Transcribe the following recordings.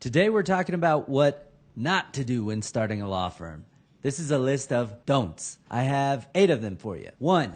Today we're talking about what not to do when starting a law firm. This is a list of don'ts. I have 8 of them for you. 1,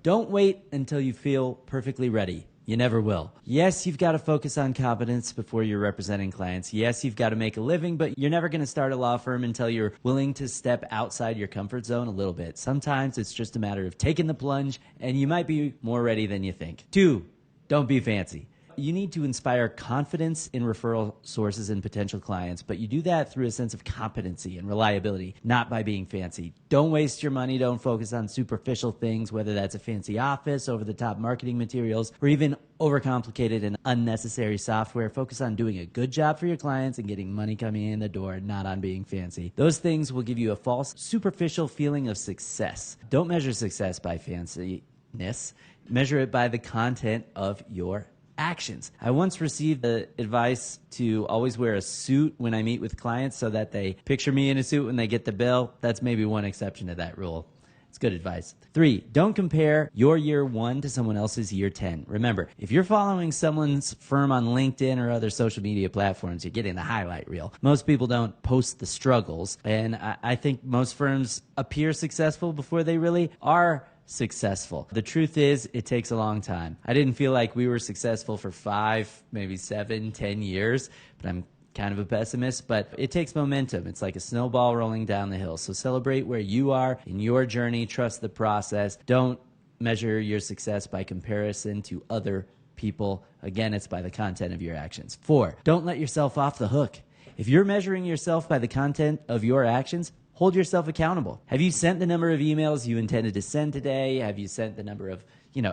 don't wait until you feel perfectly ready. You never will. Yes, you've got to focus on competence before you're representing clients. Yes, you've got to make a living, but you're never going to start a law firm until you're willing to step outside your comfort zone a little bit. Sometimes it's just a matter of taking the plunge, and you might be more ready than you think. 2, don't be fancy. You need to inspire confidence in referral sources and potential clients, but you do that through a sense of competency and reliability, not by being fancy. Don't waste your money. Don't focus on superficial things, whether that's a fancy office, over-the-top marketing materials, or even overcomplicated and unnecessary software. Focus on doing a good job for your clients and getting money coming in the door, not on being fancy. Those things will give you a false, superficial feeling of success. Don't measure success by fanciness. Measure it by the content of your actions. I once received the advice to always wear a suit when I meet with clients so that they picture me in a suit when they get the bill. That's maybe one exception to that rule. It's good advice. 3, don't compare your year 1 to someone else's year 10. Remember, if you're following someone's firm on LinkedIn or other social media platforms, you're getting the highlight reel. Most people don't post the struggles, and I think most firms appear successful before they really are successful. The truth is, it takes a long time. I didn't feel like we were successful for 5, maybe 7, 10 years, but I'm kind of a pessimist, but it takes momentum. It's like a snowball rolling down the hill. So celebrate where you are in your journey. Trust the process. Don't measure your success by comparison to other people. Again, it's by the content of your actions. 4, don't let yourself off the hook. If you're measuring yourself by the content of your actions, hold yourself accountable. Have you sent the number of emails you intended to send today? Have you sent the number of,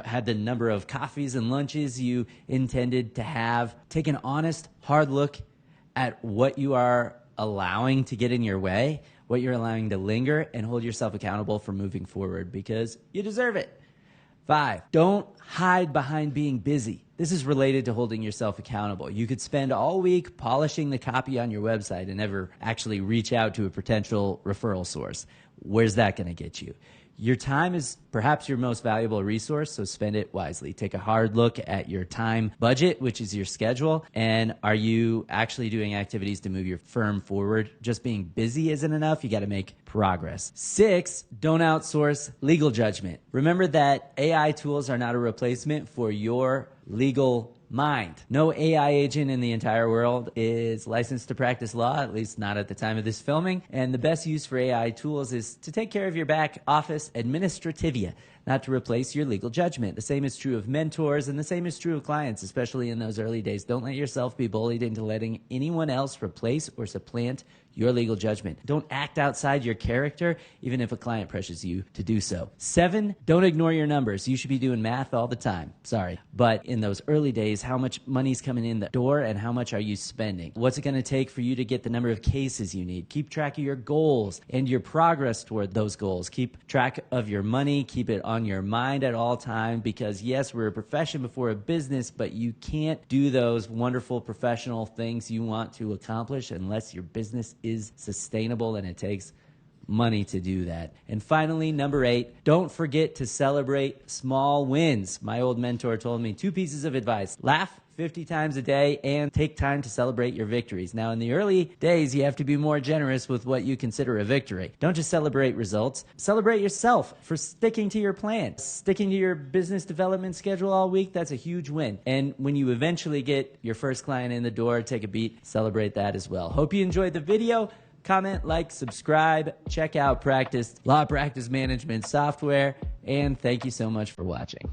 had the number of coffees and lunches you intended to have? Take an honest, hard look at what you are allowing to get in your way, what you're allowing to linger, and hold yourself accountable for moving forward because you deserve it. 5, don't hide behind being busy. This is related to holding yourself accountable. You could spend all week polishing the copy on your website and never actually reach out to a potential referral source. Where's that going to get you? Your time is perhaps your most valuable resource, so spend it wisely. Take a hard look at your time budget, which is your schedule, and are you actually doing activities to move your firm forward? Just being busy isn't enough. You got to make progress. 6, don't outsource legal judgment. Remember that AI tools are not a replacement for your legal mind. No AI agent in the entire world is licensed to practice law, at least not at the time of this filming. And the best use for AI tools is to take care of your back office administrativia, not to replace your legal judgment. The same is true of mentors, and the same is true of clients, especially in those early days. Don't let yourself be bullied into letting anyone else replace or supplant your legal judgment. Don't act outside your character, even if a client pressures you to do so. 7, don't ignore your numbers. You should be doing math all the time. Sorry. But in those early days, how much money's coming in the door and how much are you spending? What's it going to take for you to get the number of cases you need? Keep track of your goals and your progress toward those goals. Keep track of your money. Keep it on your mind at all times because, yes, we're a profession before a business, but you can't do those wonderful professional things you want to accomplish unless your business is sustainable, and it takes money to do that. And finally, number 8, don't forget to celebrate small wins. My old mentor told me 2 pieces of advice: laugh 50 times a day and take time to celebrate your victories. Now, in the early days, you have to be more generous with what you consider a victory. Don't just celebrate results. Celebrate yourself for sticking to your plan. Sticking to your business development schedule all week, that's a huge win. And when you eventually get your first client in the door, take a beat, celebrate that as well. Hope you enjoyed the video. Comment, like, subscribe, check out law practice management software, and thank you so much for watching.